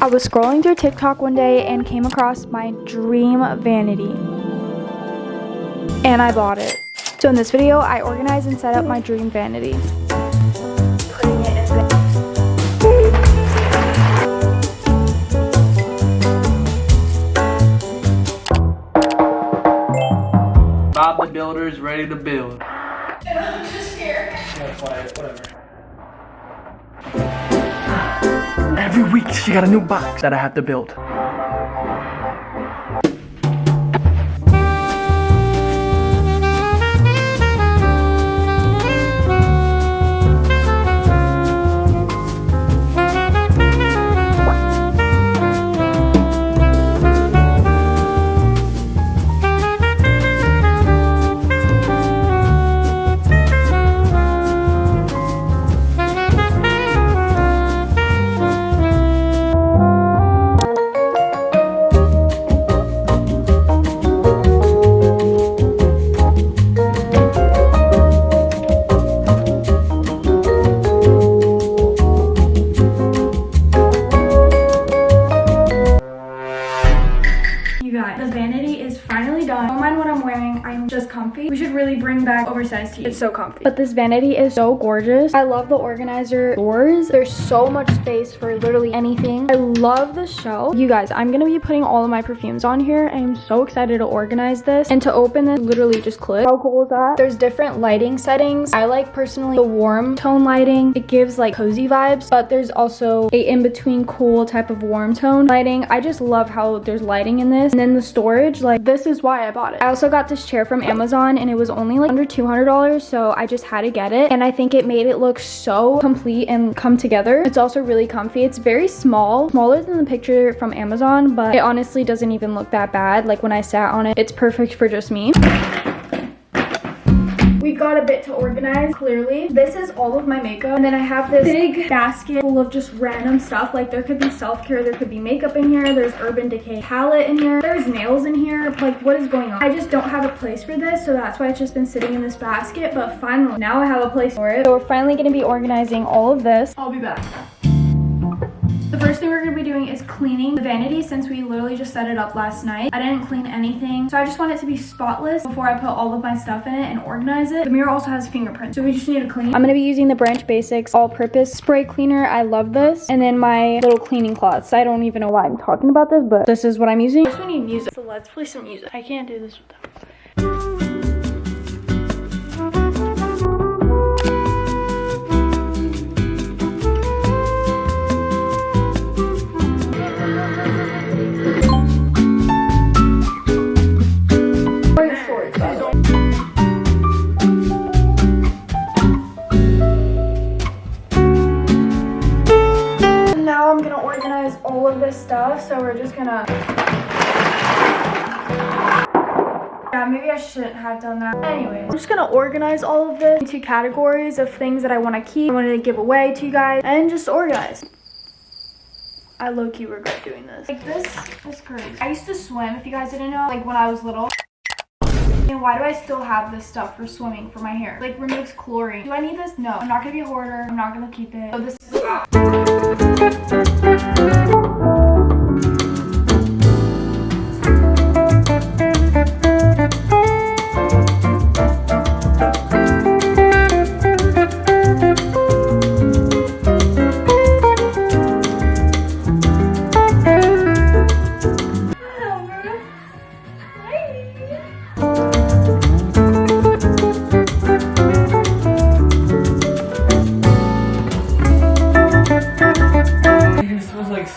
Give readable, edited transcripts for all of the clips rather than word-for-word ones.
I was scrolling through TikTok one day and came across my dream vanity. And I bought it. So in this video, I organized and set up my dream vanity. Putting it in the Bob the Builder's ready to build. I'm just here. That's why, whatever. Every week she got a new box that I have to build. The vanity is finally done. Don't mind what I'm wearing. I'm just comfy. We should really bring back oversized tees. It's so comfy. But this vanity is so gorgeous. I love the organizer doors. There's so much space for literally anything. I love the shelf. You guys, I'm gonna be putting all of my perfumes on here. I am so excited to organize this. And to open this, literally just click. How cool is that? There's different lighting settings. I like personally the warm tone lighting. It gives like cozy vibes, but there's also a in-between cool type of warm tone lighting. I just love how there's lighting in this. And then the storage, like, this is why I bought it. I also got this chair from Amazon and it was only like under $200, so I just had to get it. And I think it made it look so complete and come together. It's also really comfy. It's very small, smaller than the picture from Amazon, but it honestly doesn't even look that bad. Like when I sat on it, it's perfect for just me. We've got a bit to organize, clearly. This is all of my makeup. And then I have this big basket full of just random stuff. Like there could be self-care, there could be makeup in here, there's Urban Decay palette in here, there's nails in here. Like, what is going on? I just don't have a place for this, so that's why it's just been sitting in this basket. But finally, now I have a place for it. So we're finally gonna be organizing all of this. I'll be back. The first thing we're going to be doing is cleaning the vanity since we literally just set it up last night. I didn't clean anything, so I just want it to be spotless before I put all of my stuff in it and organize it. The mirror also has fingerprints, so we just need to clean. I'm going to be using the Branch Basics all-purpose spray cleaner. I love this. And then my little cleaning cloths. I don't even know why I'm talking about this, but this is what I'm using. First we need music, so let's play some music. I can't do this without. All of this stuff, so we're just gonna, yeah, maybe I shouldn't have done that. Anyways, I'm just gonna organize all of this into categories of things that I want to keep, I wanted to give away to you guys, and just organize. I low-key regret doing this. Like, this is crazy. I used to swim, if you guys didn't know, like when I was little. And why do I still have this stuff for swimming for my hair? Like, removes chlorine. Do I need this? No. I'm not gonna be a hoarder. I'm not gonna keep it. So this is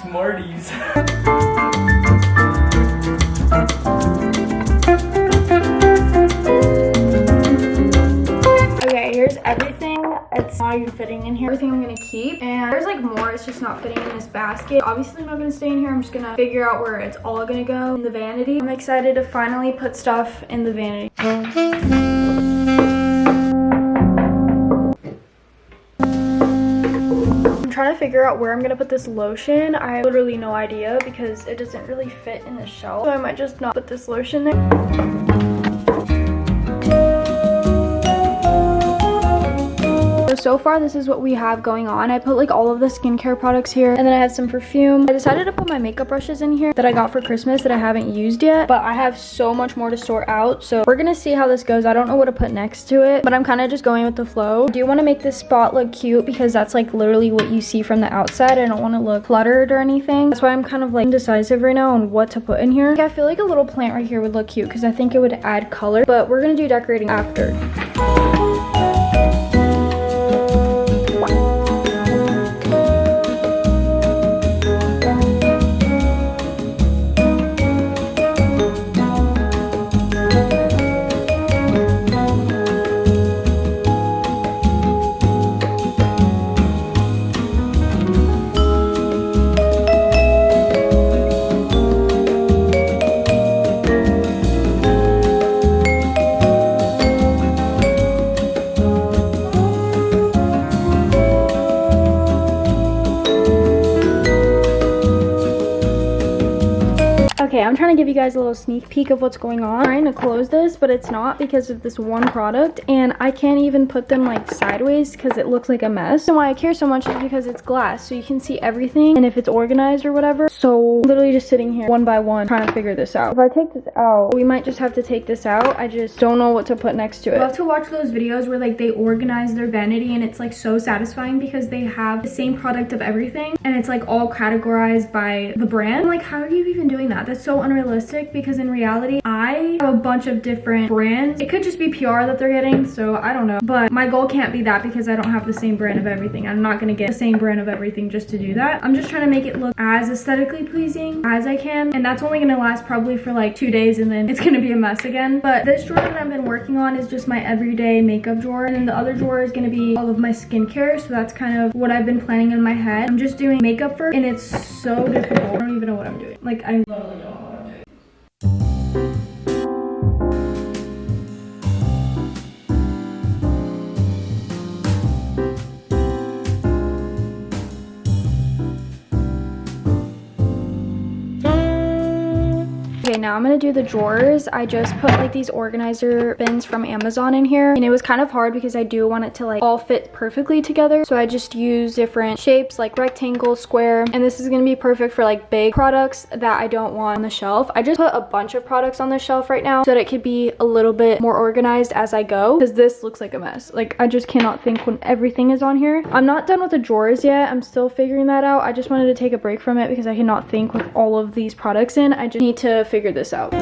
Smarties. Okay, here's everything. It's not even fitting in here. Everything I'm gonna keep. And there's like more, it's just not fitting in this basket. Obviously not gonna stay in here. I'm just gonna figure out where it's all gonna go in the vanity. I'm excited to finally put stuff in the vanity. I'm trying to figure out where I'm gonna put this lotion. I have literally no idea because it doesn't really fit in the shelf. So I might just not put this lotion there. so far this is what we have going on. I put like all of the skincare products here, and then I have some perfume. I decided to put my makeup brushes in here that I got for Christmas that I haven't used yet, but I have so much more to sort out, so we're gonna see how this goes. I don't know what to put next to it, but I'm kind of just going with the flow. I do want to make this spot look cute because that's like literally what you see from the outside. I don't want to look cluttered or anything. That's why I'm kind of like indecisive right now on what to put in here. I feel like a little plant right here would look cute because I think it would add color, but we're gonna do decorating after. Okay, I'm trying to give you guys a little sneak peek of what's going on. I'm trying to close this, but it's not because of this one product, and I can't even put them like sideways because it looks like a mess. And why I care so much is because it's glass, so you can see everything, and if it's organized or whatever. So literally just sitting here one by one trying to figure this out. If I take this out, we might just have to take this out. I just don't know what to put next to it. I love to watch those videos where like they organize their vanity, and it's like so satisfying because they have the same product of everything, and it's like all categorized by the brand. I'm like, how are you even doing that? That's so unrealistic because in reality I have a bunch of different brands. It could just be PR that they're getting, so I don't know, but my goal can't be that because I don't have the same brand of everything. I'm not gonna get the same brand of everything just to do that. I'm just trying to make it look as aesthetically pleasing as I can, and that's only gonna last probably for like 2 days, and then it's gonna be a mess again. But this drawer that I've been working on is just my everyday makeup drawer, and then the other drawer is gonna be all of my skincare, so that's kind of what I've been planning in my head. I'm just doing makeup first, and it's so difficult. I don't even know what I'm doing. Like, I literally don't know what I'm doing. Okay, now I'm gonna do the drawers. I just put like these organizer bins from Amazon in here, and it was kind of hard because I do want it to like all fit perfectly together. So I just use different shapes like rectangle, square, and this is gonna be perfect for like big products that I don't want on the shelf. I just put a bunch of products on the shelf right now so that it could be a little bit more organized as I go, because this looks like a mess. Like, I just cannot think when everything is on here. I'm not done with the drawers yet. I'm still figuring that out. I just wanted to take a break from it because I cannot think with all of these products in. I just need to figure this out.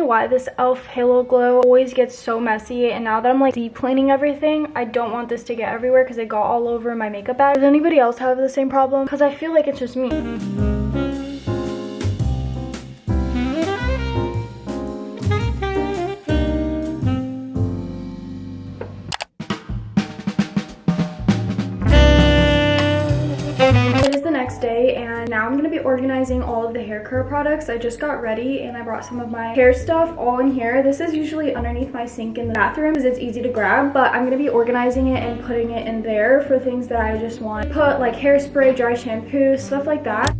Why this e.l.f. Halo Glow always gets so messy, and now that I'm like deep cleaning everything, I don't want this to get everywhere because it got all over my makeup bag. Does anybody else have the same problem? Because I feel like it's just me. Day, and now I'm gonna be organizing all of the hair care products. I just got ready and I brought some of my hair stuff all in here. This is usually underneath my sink in the bathroom because it's easy to grab, but I'm gonna be organizing it and putting it in there for things that I just want. Put like hairspray, dry shampoo, stuff like that.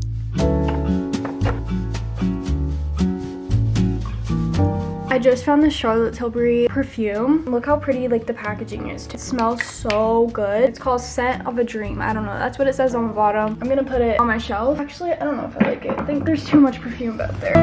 I just found the Charlotte Tilbury perfume. Look how pretty like the packaging is. It smells so good. It's called Scent of a Dream. I don't know. That's what it says on the bottom. I'm gonna put it on my shelf. Actually, I don't know if I like it. I think there's too much perfume back there.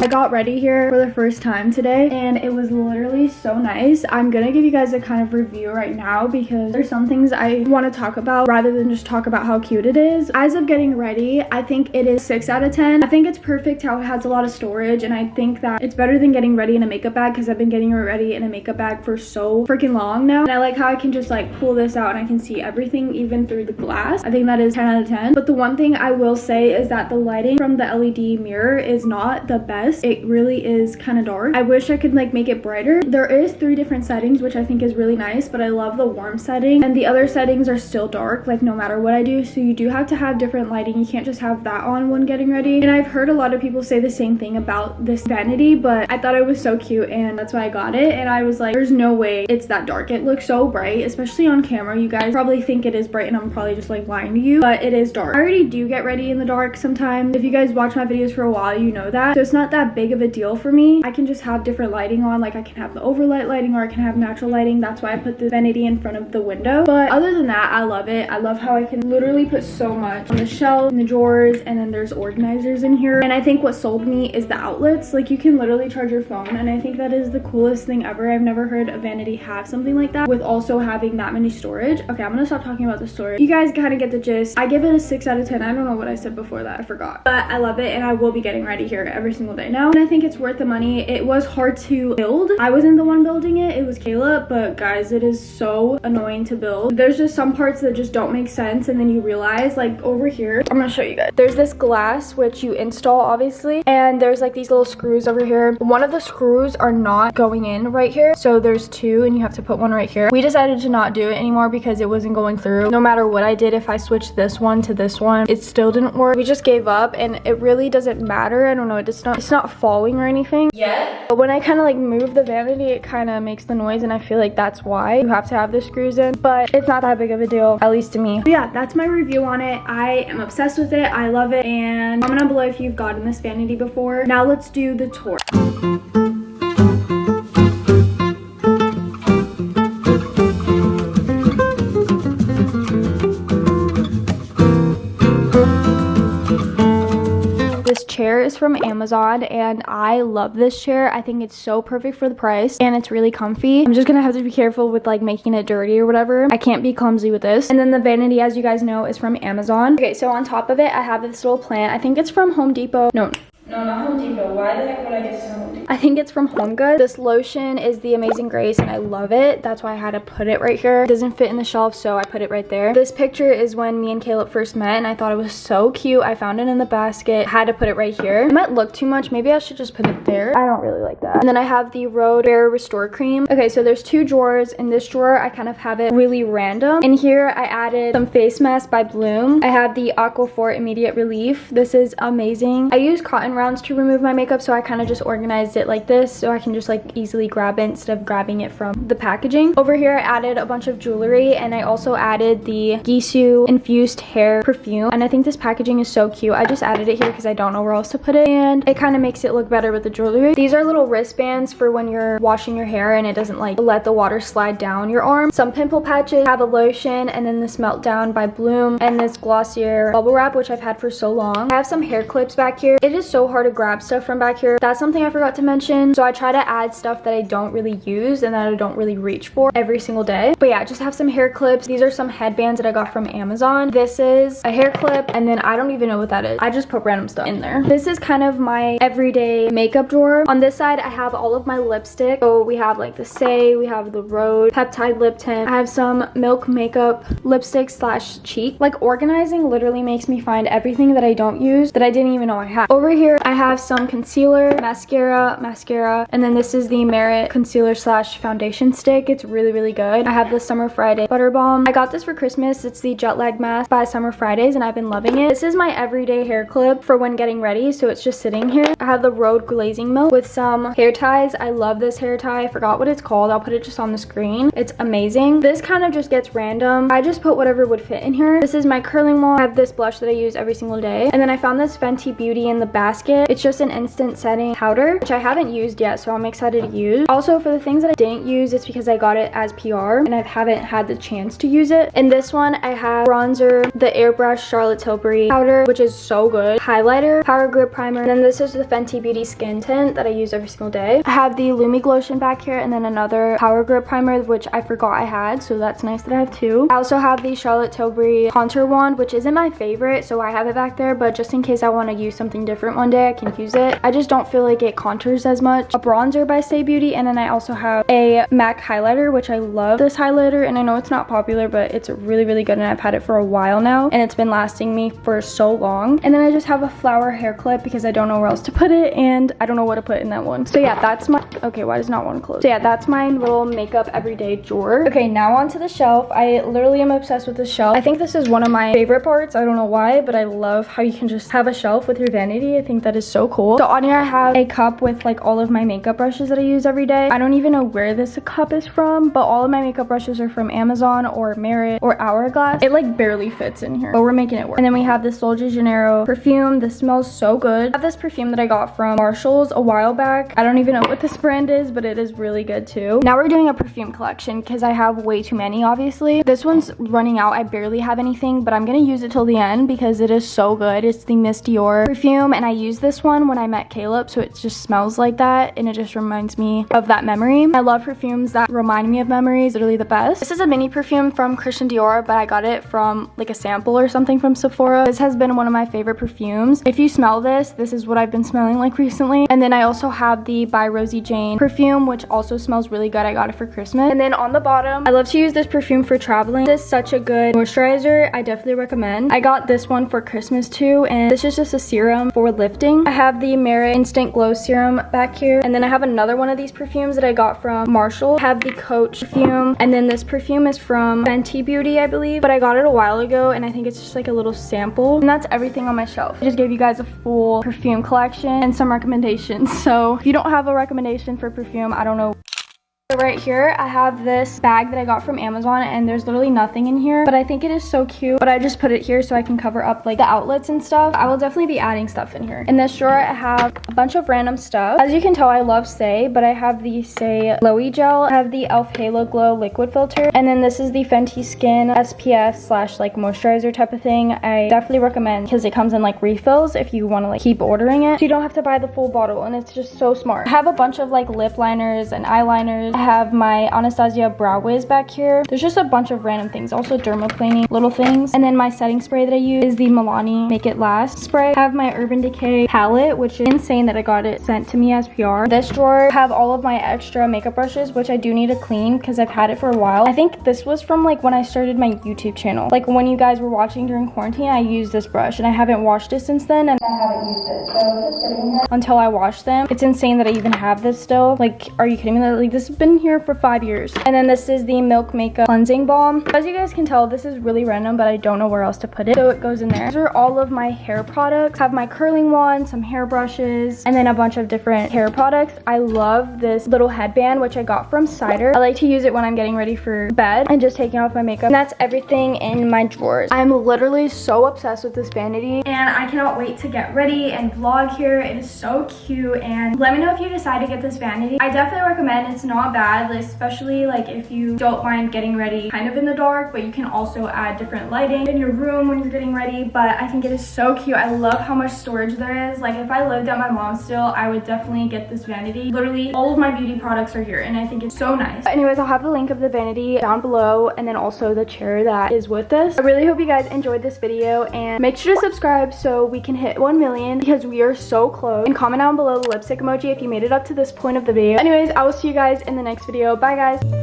I got ready here for the first time today, and it was literally so nice. I'm gonna give you guys a kind of review right now because there's some things I want to talk about rather than just talk about how cute it is. As of getting ready, I think it is 6 out of 10. I think it's perfect how it has a lot of storage, and I think that it's better than getting ready in a makeup bag because I've been getting ready in a makeup bag for so freaking long now. And I like how I can just like pull this out and I can see everything even through the glass. I think that is 10 out of 10. But the one thing I will say is that the lighting from the LED mirror is not the best. this. It really is kind of dark. I wish I could like make it brighter. There is 3 different settings, which I think is really nice, but I love the warm setting, and the other settings are still dark, like no matter what I do. So you do have to have different lighting. You can't just have that on when getting ready. And I've heard a lot of people say the same thing about this vanity, but I thought it was so cute and that's why I got it. And I was like, there's no way it's that dark. It looks so bright, especially on camera. You guys probably think it is bright and I'm probably just like lying to you, but it is dark. I already do get ready in the dark sometimes. If you guys watch my videos for a while, you know that. So it's not that big of a deal for me. I can just have different lighting on. Like I can have the overlight lighting or I can have natural lighting. That's why I put this vanity in front of the window. But other than that, I love it. I love how I can literally put so much on the shelf, in the drawers, and then there's organizers in here. And I think what sold me is the outlets. Like you can literally charge your phone, and I think that is the coolest thing ever. I've never heard a vanity have something like that with also having that many storage. Okay, I'm gonna stop talking about the storage. You guys kind of get the gist. I give it a 6 out of 10. I don't know what I said before that. I forgot. But I love it, and I will be getting ready here every single day now. And I think it's worth the money. It was hard to build. I wasn't the one building it. It was Kayla, but guys, it is so annoying to build. There's just some parts that just don't make sense, and then you realize, like over here, I'm gonna show you guys. There's this glass which you install obviously, and there's like these little screws over here. One of the screws are not going in right here, so there's 2 and you have to put one right here. We decided to not do it anymore because it wasn't going through. No matter what I did, if I switched this one to this one, it still didn't work. We just gave up, and it really doesn't matter. I don't know, it's not falling or anything yet, but when I kind of like move the vanity, it kind of makes the noise, and I feel like that's why you have to have the screws in, but it's not that big of a deal, at least to me. So yeah, that's my review on it. I am obsessed with it. I love it, and comment down below if you've gotten this vanity before. Now let's do the tour. This chair is from Amazon, and I love this chair. I think it's so perfect for the price, and it's really comfy. I'm just gonna have to be careful with like making it dirty or whatever. I can't be clumsy with this. And then the vanity, as you guys know, is from Amazon. Okay, so on top of it, I have this little plant. I think it's from Home Depot. No, not Home Depot. Why the heck would I get this from Home Depot? I think it's from Home Goods. This lotion is the Amazing Grace, and I love it. That's why I had to put it right here. It doesn't fit in the shelf, so I put it right there. This picture is when me and Caleb first met, and I thought it was so cute. I found it in the basket. I had to put it right here. It might look too much. Maybe I should just put it there. I don't really like that. And then I have the Rhode Bare Restore Cream. Okay, so there's 2 drawers. In this drawer, I kind of have it really random. In here, I added some face masks by Bloom. I have the Aquaphor Immediate Relief. This is amazing. I use cotton rounds to remove my makeup, so I kind of just organized it like this so I can just like easily grab it instead of grabbing it from the packaging. Over here, I added a bunch of jewelry, and I also added the Gishu infused hair perfume, and I think this packaging is so cute. I just added it here because I don't know where else to put it, and it kind of makes it look better with the jewelry. These are little wristbands for when you're washing your hair and it doesn't like let the water slide down your arm. Some pimple patches, have a lotion, and then this Meltdown by Bloom, and this Glossier bubble wrap, which I've had for so long. I have some hair clips back here. It is so hard to grab stuff from back here. That's something I forgot to mention, so I try to add stuff that I don't really use and that I don't really reach for every single day. But yeah, just have some hair clips. These are some headbands that I got from Amazon. This is a hair clip, and then I don't even know what that is. I just put random stuff in there. This is kind of my everyday makeup drawer. On this side, I have all of my lipstick. So we have like the Say, we have the Rhode Peptide Lip Tint. I have some Milk Makeup lipstick / cheek. Like organizing literally makes me find everything that I don't use that I didn't even know I had. Over here, I have some concealer, mascara, and then this is the Merit concealer / foundation stick. It's really good. I have the Summer Friday Butter Balm. I got this for Christmas. It's the Jet Lag Mask by Summer Fridays, and I've been loving it. This is my everyday hair clip for when getting ready, so it's just sitting here. I have the Rhode Glazing Milk with some hair ties. I love this hair tie. I forgot what it's called. I'll put it just on the screen. It's amazing. This kind of just gets random. I just put whatever would fit in here. This is my curling wand. I have this blush that I use every single day, and then I found this Fenty Beauty in the basket. It's just an instant setting powder, which I haven't used yet, so I'm excited to use. Also, for the things that I didn't use, it's because I got it as PR and I haven't had the chance to use it. In this one, I have bronzer, the Airbrush Charlotte Tilbury powder, which is so good, highlighter, Power Grip primer, and then this is the Fenty Beauty skin tint that I use every single day. I have the Lumi Glotion back here, and then another Power Grip primer, which I forgot I had, so that's nice that I have 2. I also have the Charlotte Tilbury contour wand, which isn't my favorite, so I have it back there, but just in case I want to use something different one day I can use it. I just don't feel like it contours as much. A bronzer by Stay Beauty, and then I also have a MAC highlighter, which I love this highlighter, and I know it's not popular, but it's really, really good, and I've had it for a while now, and it's been lasting me for so long. And then I just have a flower hair clip because I don't know where else to put it, and I don't know what to put in that one. So yeah, that's my, okay, why does not one close? So yeah, that's my little makeup everyday drawer. Okay, now onto the shelf. I literally am obsessed with this shelf. I think this is one of my favorite parts. I don't know why, but I love how you can just have a shelf with your vanity. I think that is so cool. So on here I have a cup with like all of my makeup brushes that I use every day. I don't even know where this cup is from, but all of my makeup brushes are from Amazon or Merit or Hourglass. It like barely fits in here, but we're making it work. And then we have this Sol de Janeiro perfume. This smells so good. I have this perfume that I got from Marshall's a while back. I don't even know what this brand is, but it is really good too. Now we're doing a perfume collection because I have way too many, obviously. This one's running out. I barely have anything, but I'm gonna use it till the end because it is so good. It's the Miss Dior perfume, and I used this one when I met Caleb, so it just smells like that, and it just reminds me of that memory. I love perfumes that remind me of memories, literally the best. This is a mini perfume from Christian Dior, but I got it from like a sample or something from Sephora. This has been one of my favorite perfumes. If you smell this, this is what I've been smelling like recently. And then I also have the by Rosie Jane perfume, which also smells really good. I got it for Christmas. And then on the bottom, I love to use this perfume for traveling. This is such a good moisturizer. I definitely recommend. I got this one for Christmas too, and this is just a serum for lifting. I have the Merit Instant Glow Serum back here, and then I have another one of these perfumes that I got from Marshall. I have the Coach perfume, and then this perfume is from Fenty Beauty, I believe, but I got it a while ago, and I think it's just like a little sample. And that's everything on my shelf. I just gave you guys a full perfume collection and some recommendations. So if you don't have a recommendation for perfume, I don't know. Right here I have this bag that I got from Amazon, and there's literally nothing in here, but I think it is so cute. But I just put it here so I can cover up like the outlets and stuff. I will definitely be adding stuff in here. In this drawer I have a bunch of random stuff. As you can tell, I love Say, but I have the Say Glowy Gel. I have the e.l.f. Halo Glow liquid filter, and then this is the Fenty Skin SPF slash like moisturizer type of thing. I definitely recommend because it comes in like refills if you want to like keep ordering it, so you don't have to buy the full bottle, and it's just so smart. I have a bunch of like lip liners and eyeliners. I have my Anastasia Brow Wiz back here. There's just a bunch of random things, also dermaplaning little things. And then my setting spray that I use is the Milani Make It Last spray. I have my Urban Decay palette, which is insane that I got it sent to me as PR. This drawer I have all of my extra makeup brushes, which I do need to clean because I've had it for a while. I think this was from like when I started my YouTube channel. Like when you guys were watching during quarantine, I used this brush, and I haven't washed it since then, and I haven't used it. So it's just sitting here until I wash them. It's insane that I even have this still. Like, are you kidding me? Like, this has been here for 5 years. And then this is the Milk Makeup Cleansing Balm. As you guys can tell, this is really random, but I don't know where else to put it, so it goes in there. These are all of my hair products. I have my curling wand, some hair brushes, and then a bunch of different hair products. I love this little headband, which I got from Cider. I like to use it when I'm getting ready for bed and just taking off my makeup. And that's everything in my drawers. I'm literally so obsessed with this vanity, and I cannot wait to get ready and vlog here. It is so cute, and let me know if you decide to get this vanity. I definitely recommend. It's not bad, especially like if you don't mind getting ready kind of in the dark, but you can also add different lighting in your room when you're getting ready. But I think it is so cute. I love how much storage there is. Like if I lived at my mom's still, I would definitely get this vanity. Literally all of my beauty products are here, and I think it's so nice. But anyways, I'll have the link of the vanity down below, and then also the chair that is with this. I really hope you guys enjoyed this video, and make sure to subscribe so we can hit 1 million because we are so close, and comment down below the lipstick emoji if you made it up to this point of the video. Anyways, I will see you guys in the next video. Bye guys.